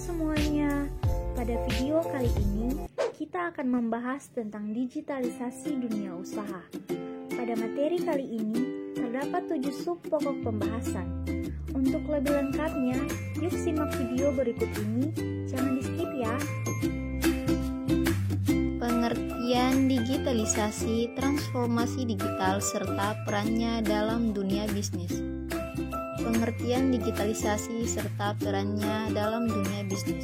semuanya, pada video kali ini kita akan membahas tentang digitalisasi dunia usaha. Pada materi kali ini terdapat 7 sub pokok pembahasan. Untuk lebih lengkapnya, yuk simak video berikut ini, jangan di skip ya. Pengertian digitalisasi, transformasi digital, serta perannya dalam dunia bisnis. Pengertian digitalisasi serta perannya dalam dunia bisnis.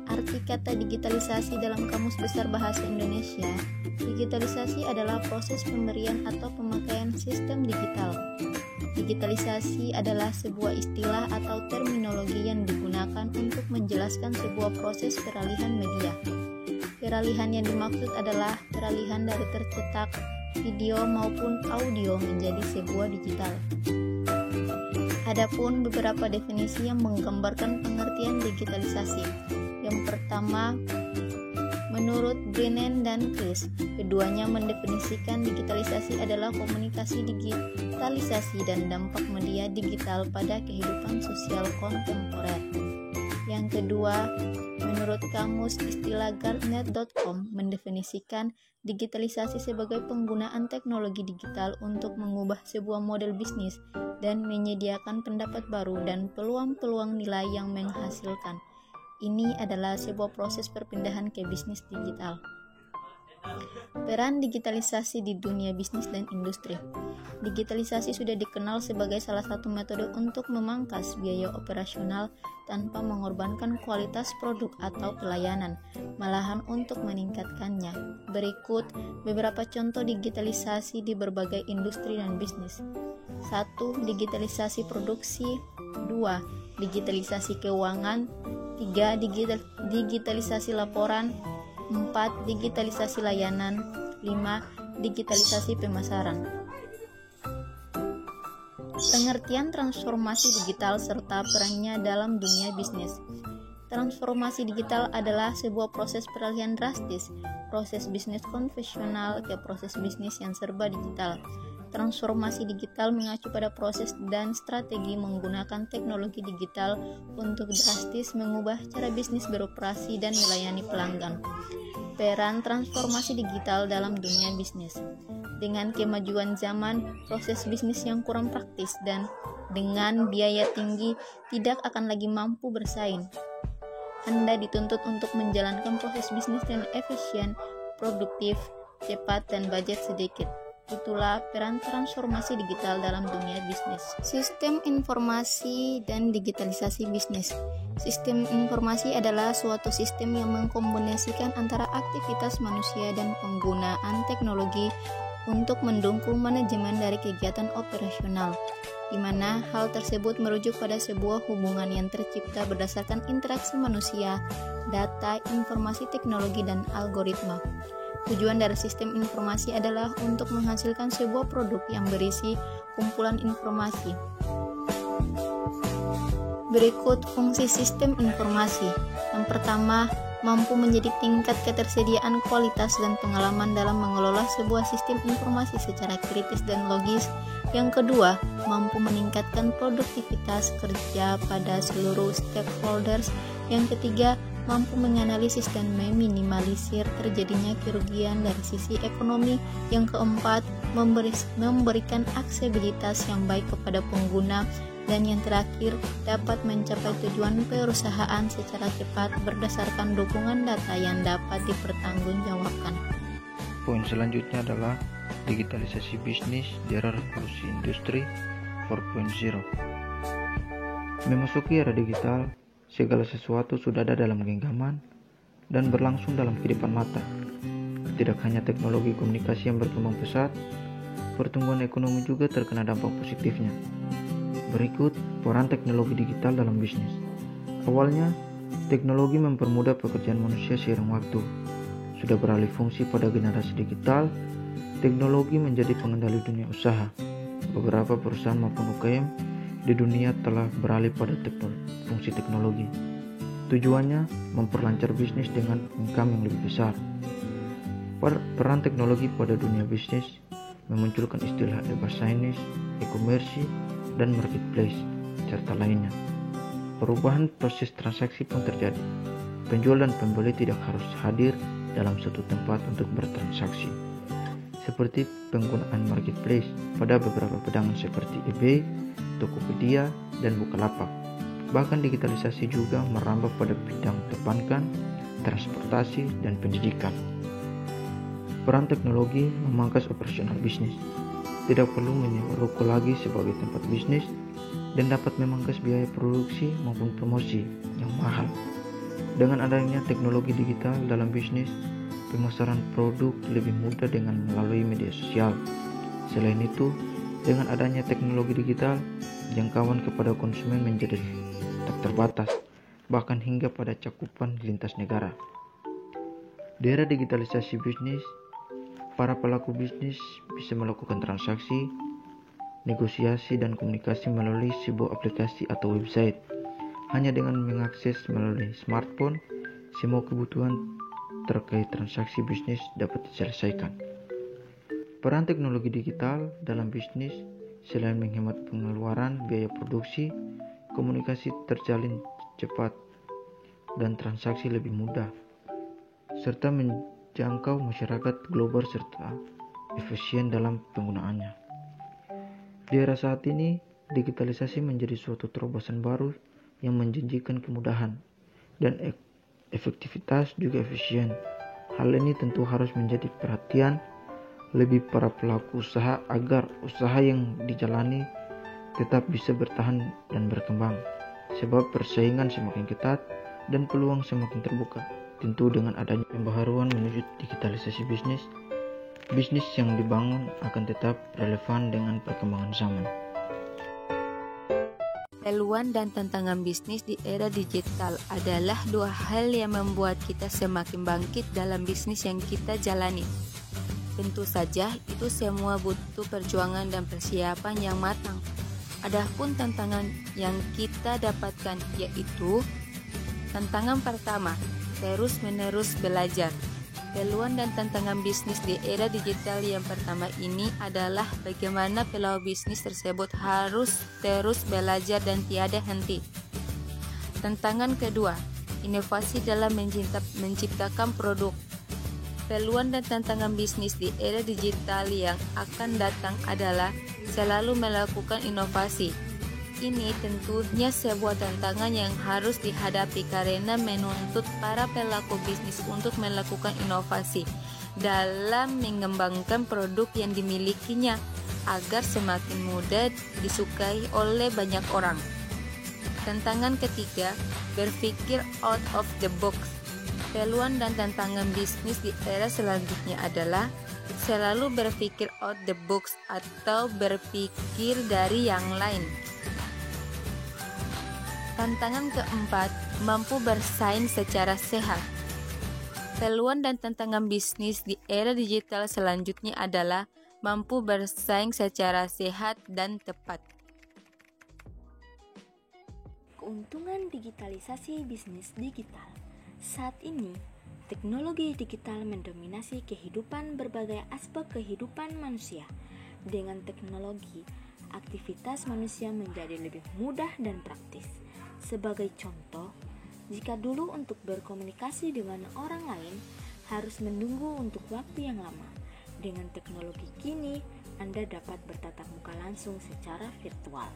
Arti kata digitalisasi dalam Kamus Besar Bahasa Indonesia, digitalisasi adalah proses pemberian atau pemakaian sistem digital. Digitalisasi adalah sebuah istilah atau terminologi yang digunakan untuk menjelaskan sebuah proses peralihan media. Peralihan yang dimaksud adalah peralihan dari tercetak video maupun audio menjadi sebuah digital. Adapun beberapa definisi yang menggambarkan pengertian digitalisasi. Yang pertama, menurut Brennan dan Chris, keduanya mendefinisikan digitalisasi adalah komunikasi digitalisasi dan dampak media digital pada kehidupan sosial kontemporer. Yang kedua, menurut kamus istilah Gartner.com mendefinisikan digitalisasi sebagai penggunaan teknologi digital untuk mengubah sebuah model bisnis dan menyediakan pendapat baru dan peluang-peluang nilai yang menghasilkan. Ini adalah sebuah proses perpindahan ke bisnis digital. Peran digitalisasi di dunia bisnis dan industri. Digitalisasi sudah dikenal sebagai salah satu metode untuk memangkas biaya operasional tanpa mengorbankan kualitas produk atau pelayanan, malahan untuk meningkatkannya. Berikut beberapa contoh digitalisasi di berbagai industri dan bisnis. 1. Digitalisasi produksi. 2. Digitalisasi keuangan. 3. Digitalisasi laporan. 4. Digitalisasi layanan. 5. Digitalisasi pemasaran. Pengertian transformasi digital serta perannya dalam dunia bisnis. Transformasi digital adalah sebuah proses peralihan drastis, proses bisnis konvensional ke proses bisnis yang serba digital. Transformasi digital mengacu pada proses dan strategi menggunakan teknologi digital untuk drastis mengubah cara bisnis beroperasi dan melayani pelanggan. Peran transformasi digital dalam dunia bisnis. Dengan kemajuan zaman, proses bisnis yang kurang praktis dan dengan biaya tinggi tidak akan lagi mampu bersaing. Anda dituntut untuk menjalankan proses bisnis yang efisien, produktif, cepat, dan budget sedikit. Itulah peran transformasi digital dalam dunia bisnis. Sistem informasi dan digitalisasi bisnis. Sistem informasi adalah suatu sistem yang mengkombinasikan antara aktivitas manusia dan penggunaan teknologi untuk mendukung manajemen dari kegiatan operasional, di mana hal tersebut merujuk pada sebuah hubungan yang tercipta berdasarkan interaksi manusia, data, informasi teknologi, dan algoritma. Tujuan dari sistem informasi adalah untuk menghasilkan sebuah produk yang berisi kumpulan informasi. Berikut fungsi sistem informasi. Yang pertama, mampu menjadi tingkat ketersediaan kualitas dan pengalaman dalam mengelola sebuah sistem informasi secara kritis dan logis. Yang kedua, mampu meningkatkan produktivitas kerja pada seluruh stakeholders. Yang ketiga, mampu menganalisis dan meminimalisir terjadinya kerugian dari sisi ekonomi. Yang keempat, memberikan aksesibilitas yang baik kepada pengguna. Dan yang terakhir, dapat mencapai tujuan perusahaan secara cepat berdasarkan dukungan data yang dapat dipertanggungjawabkan. Poin selanjutnya adalah digitalisasi bisnis di era revolusi industri 4.0. Memasuki era digital, segala sesuatu sudah ada dalam genggaman dan berlangsung dalam kehidupan mata. Tidak hanya teknologi komunikasi yang berkembang pesat, pertumbuhan ekonomi juga terkena dampak positifnya. Berikut peran teknologi digital dalam bisnis. Awalnya, teknologi mempermudah pekerjaan manusia seiring waktu. Sudah beralih fungsi pada generasi digital, teknologi menjadi pengendali dunia usaha. Beberapa perusahaan maupun UKM di dunia telah beralih pada fungsi teknologi. Tujuannya memperlancar bisnis dengan income yang lebih besar. Peran teknologi pada dunia bisnis memunculkan istilah e-business, e-commerce, dan marketplace, serta lainnya. Perubahan proses transaksi pun terjadi. Penjual dan pembeli tidak harus hadir dalam suatu tempat untuk bertransaksi. Seperti penggunaan marketplace pada beberapa pedagang seperti eBay, Tokopedia, dan Bukalapak. Bahkan digitalisasi juga merambah pada bidang perbankan, transportasi, dan pendidikan. Peran teknologi memangkas operasional bisnis. Tidak perlu menyewa ruko lagi sebagai tempat bisnis dan dapat memangkas biaya produksi maupun promosi yang mahal. Dengan adanya teknologi digital dalam bisnis, pemasaran produk lebih mudah dengan melalui media sosial. Selain itu, dengan adanya teknologi digital, jangkauan kepada konsumen menjadi tak terbatas, bahkan hingga pada cakupan lintas negara. Di era digitalisasi bisnis, para pelaku bisnis bisa melakukan transaksi, negosiasi, dan komunikasi melalui sebuah aplikasi atau website. Hanya dengan mengakses melalui smartphone, semua kebutuhan terkait transaksi bisnis dapat diselesaikan. Peran teknologi digital dalam bisnis selain menghemat pengeluaran biaya produksi, komunikasi terjalin cepat dan transaksi lebih mudah, serta menjangkau masyarakat global serta efisien dalam penggunaannya. Di era saat ini, digitalisasi menjadi suatu terobosan baru yang menjanjikan kemudahan dan efektivitas juga efisien. Hal ini tentu harus menjadi perhatian lebih para pelaku usaha agar usaha yang dijalani tetap bisa bertahan dan berkembang. Sebab persaingan semakin ketat dan peluang semakin terbuka. Tentu dengan adanya pembaharuan menuju digitalisasi bisnis yang dibangun akan tetap relevan dengan perkembangan zaman. Peluang dan tantangan bisnis di era digital adalah dua hal yang membuat kita semakin bangkit dalam bisnis yang kita jalani. Tentu saja itu semua butuh perjuangan dan persiapan yang matang. Adapun tantangan yang kita dapatkan yaitu tantangan pertama, terus-menerus belajar. Peluang dan tantangan bisnis di era digital yang pertama ini adalah bagaimana pelaku bisnis tersebut harus terus belajar dan tiada henti. Tantangan kedua, inovasi dalam menciptakan produk. Peluang dan tantangan bisnis di era digital yang akan datang adalah selalu melakukan inovasi. Ini tentunya sebuah tantangan yang harus dihadapi karena menuntut para pelaku bisnis untuk melakukan inovasi dalam mengembangkan produk yang dimilikinya agar semakin mudah disukai oleh banyak orang. Tantangan ketiga, berpikir out of the box. Peluang dan tantangan bisnis di era selanjutnya adalah selalu berpikir out the box atau berpikir dari yang lain. Tantangan keempat, mampu bersaing secara sehat. Peluang dan tantangan bisnis di era digital selanjutnya adalah mampu bersaing secara sehat dan tepat. Keuntungan digitalisasi bisnis digital. Saat ini, teknologi digital mendominasi kehidupan berbagai aspek kehidupan manusia. Dengan teknologi, aktivitas manusia menjadi lebih mudah dan praktis. Sebagai contoh, jika dulu untuk berkomunikasi dengan orang lain harus menunggu untuk waktu yang lama, dengan teknologi kini Anda dapat bertatap muka langsung secara virtual.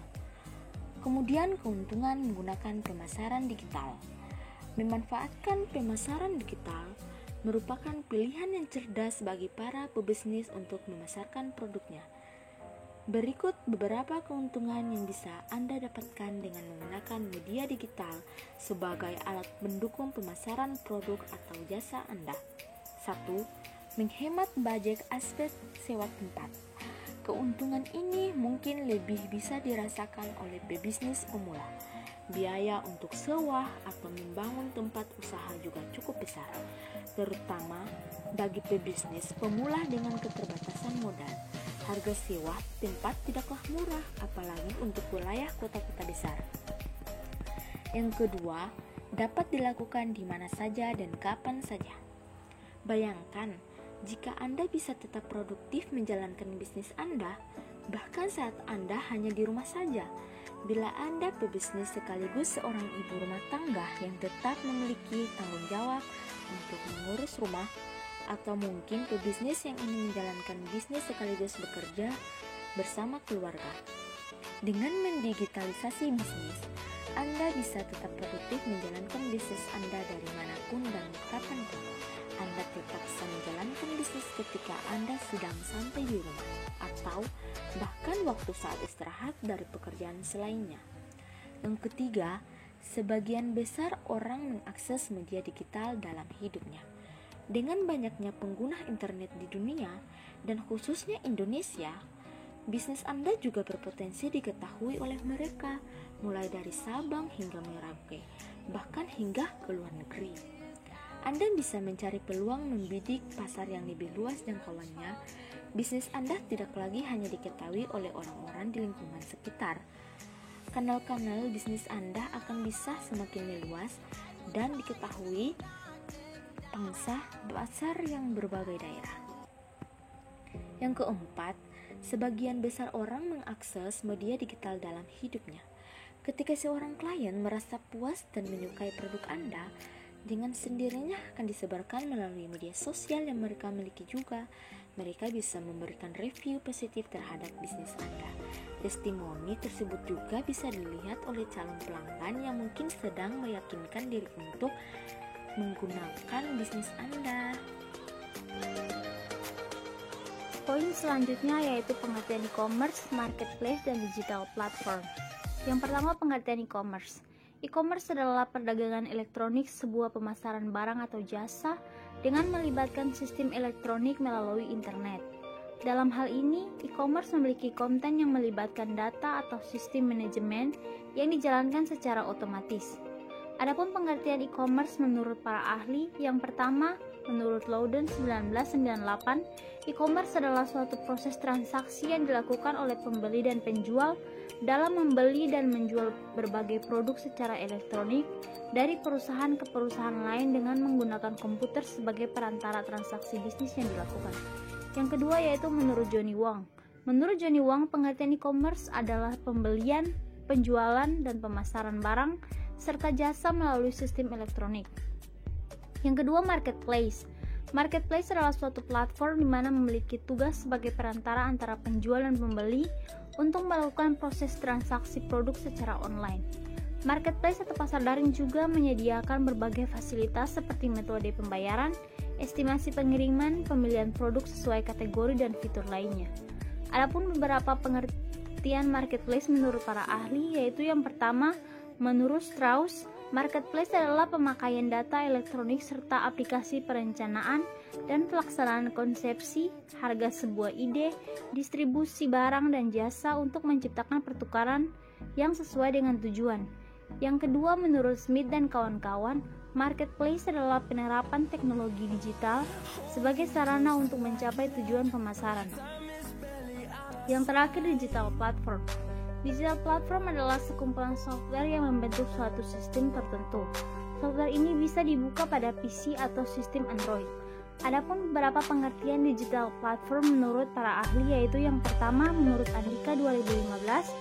Kemudian keuntungan menggunakan pemasaran digital. Memanfaatkan pemasaran digital merupakan pilihan yang cerdas bagi para pebisnis untuk memasarkan produknya. Berikut beberapa keuntungan yang bisa Anda dapatkan dengan menggunakan media digital sebagai alat mendukung pemasaran produk atau jasa Anda. 1. Menghemat budget aspek sewa tempat. Keuntungan ini mungkin lebih bisa dirasakan oleh pebisnis pemula. Biaya untuk sewa atau membangun tempat usaha juga cukup besar, terutama bagi pebisnis pemula dengan keterbatasan modal. Harga sewa tempat tidaklah murah, apalagi untuk wilayah kota-kota besar. Yang kedua, dapat dilakukan di mana saja dan kapan saja. Bayangkan, jika Anda bisa tetap produktif menjalankan bisnis Anda, bahkan saat Anda hanya di rumah saja. Bila Anda pebisnis sekaligus seorang ibu rumah tangga yang tetap memiliki tanggung jawab untuk mengurus rumah, atau mungkin pebisnis yang ingin menjalankan bisnis sekaligus bekerja bersama keluarga. Dengan mendigitalisasi bisnis, Anda bisa tetap produktif menjalankan bisnis Anda dari manapun dan kapanpun. Anda terpaksa menjalankan bisnis ketika Anda sedang santai di rumah, atau bahkan waktu saat istirahat dari pekerjaan selainnya. Yang ketiga, sebagian besar orang mengakses media digital dalam hidupnya. Dengan banyaknya pengguna internet di dunia, dan khususnya Indonesia, bisnis Anda juga berpotensi diketahui oleh mereka, mulai dari Sabang hingga Merauke, bahkan hingga ke luar negeri. Anda bisa mencari peluang membidik pasar yang lebih luas jangkauannya. Bisnis Anda tidak lagi hanya diketahui oleh orang-orang di lingkungan sekitar. Kanal-kanal bisnis Anda akan bisa semakin meluas dan diketahui pangsa pasar yang berbagai daerah. Yang keempat, sebagian besar orang mengakses media digital dalam hidupnya. Ketika seorang klien merasa puas dan menyukai produk Anda, dengan sendirinya akan disebarkan melalui media sosial yang mereka miliki juga. Mereka bisa memberikan review positif terhadap bisnis Anda. Testimoni tersebut juga bisa dilihat oleh calon pelanggan yang mungkin sedang meyakinkan diri untuk menggunakan bisnis Anda. Poin selanjutnya yaitu pengertian e-commerce, marketplace, dan digital platform. Yang pertama, pengertian e-commerce. E-commerce adalah perdagangan elektronik, sebuah pemasaran barang atau jasa dengan melibatkan sistem elektronik melalui internet. Dalam hal ini, e-commerce memiliki konten yang melibatkan data atau sistem manajemen yang dijalankan secara otomatis. Adapun pengertian e-commerce menurut para ahli, yang pertama, menurut Loudon 1998, e-commerce adalah suatu proses transaksi yang dilakukan oleh pembeli dan penjual dalam membeli dan menjual berbagai produk secara elektronik dari perusahaan ke perusahaan lain dengan menggunakan komputer sebagai perantara transaksi bisnis yang dilakukan. Yang kedua yaitu menurut Johnny Wong. Menurut Johnny Wong, pengertian e-commerce adalah pembelian, penjualan, dan pemasaran barang serta jasa melalui sistem elektronik. Yang kedua, marketplace. Marketplace adalah suatu platform di mana memiliki tugas sebagai perantara antara penjual dan pembeli untuk melakukan proses transaksi produk secara online. Marketplace atau pasar daring juga menyediakan berbagai fasilitas seperti metode pembayaran, estimasi pengiriman, pemilihan produk sesuai kategori, dan fitur lainnya. Adapun beberapa pengertian marketplace menurut para ahli, yaitu yang pertama, menurut Strauss, marketplace adalah pemakaian data elektronik serta aplikasi perencanaan dan pelaksanaan konsepsi, harga sebuah ide, distribusi barang dan jasa untuk menciptakan pertukaran yang sesuai dengan tujuan. Yang kedua, menurut Smith dan kawan-kawan, marketplace adalah penerapan teknologi digital sebagai sarana untuk mencapai tujuan pemasaran. Yang terakhir, digital platform. Digital platform adalah sekumpulan software yang membentuk suatu sistem tertentu. Software ini bisa dibuka pada PC atau sistem Android. Adapun beberapa pengertian digital platform menurut para ahli, yaitu yang pertama, menurut Andika 2015,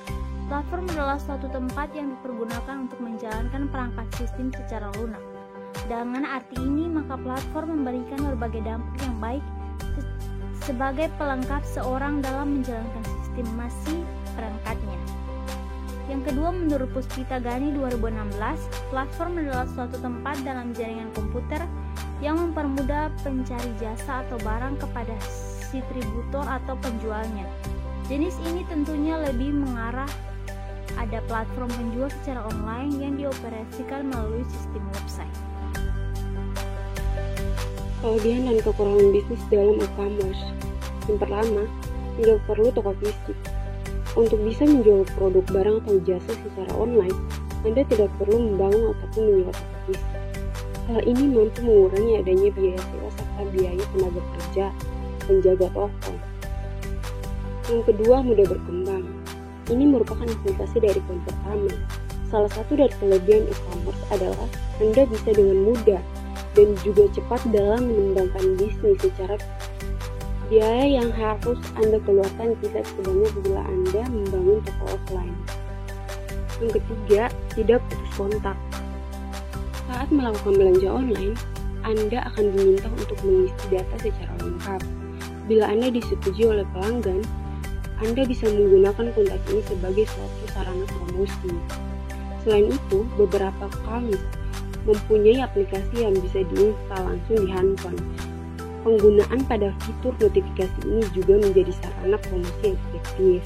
platform adalah suatu tempat yang dipergunakan untuk menjalankan perangkat sistem secara lunak. Dengan arti ini, maka platform memberikan berbagai dampak yang baik sebagai pelengkap seorang dalam menjalankan sistemasi perangkatnya. Yang kedua, menurut Puspita Gani 2016, platform adalah suatu tempat dalam jaringan komputer yang mempermudah pencari jasa atau barang kepada distributor atau penjualnya. Jenis ini tentunya lebih mengarah ada platform penjual secara online yang dioperasikan melalui sistem website. Kelebihan dan kekurangan bisnis dalam e-commerce. Yang pertama, tidak perlu toko fisik. Untuk bisa menjual produk, barang, atau jasa secara online, Anda tidak perlu membangun ataupun menyewa toko fisik. Hal ini mampu mengurangi adanya biaya sewa serta biaya tenaga kerja penjaga toko. Yang kedua, mudah berkembang. Ini merupakan aplikasi dari poin pertama. Salah satu dari kelebihan e-commerce adalah Anda bisa dengan mudah dan juga cepat dalam mengembangkan bisnis secara biaya yang harus Anda keluarkan tidak sebanyak bila Anda membangun toko offline. Yang ketiga, tidak putus kontak. Saat melakukan belanja online, Anda akan diminta untuk mengisi data secara lengkap. Bila Anda disetujui oleh pelanggan, Anda bisa menggunakan kontak ini sebagai suatu sarana promosi. Selain itu, beberapa account mempunyai aplikasi yang bisa diinstal langsung di handphone. Penggunaan pada fitur notifikasi ini juga menjadi sarana promosi yang efektif.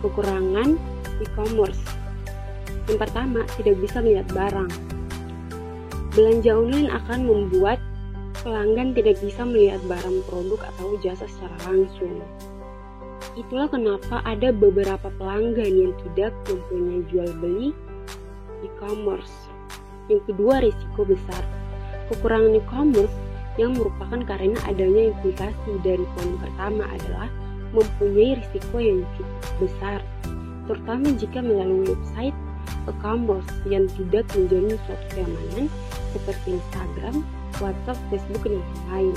Kekurangan e-commerce. Yang pertama, tidak bisa melihat barang. Belanja online akan membuat pelanggan tidak bisa melihat barang produk atau jasa secara langsung. Itulah kenapa ada beberapa pelanggan yang tidak mempunyai jual beli e-commerce. Yang kedua, risiko besar. Kekurangan e-commerce yang merupakan karena adanya implikasi dari poin pertama adalah mempunyai risiko yang cukup besar, terutama jika melalui website e-commerce yang tidak menjamin suatu keamanan seperti Instagram, WhatsApp, Facebook, dan lain-lain.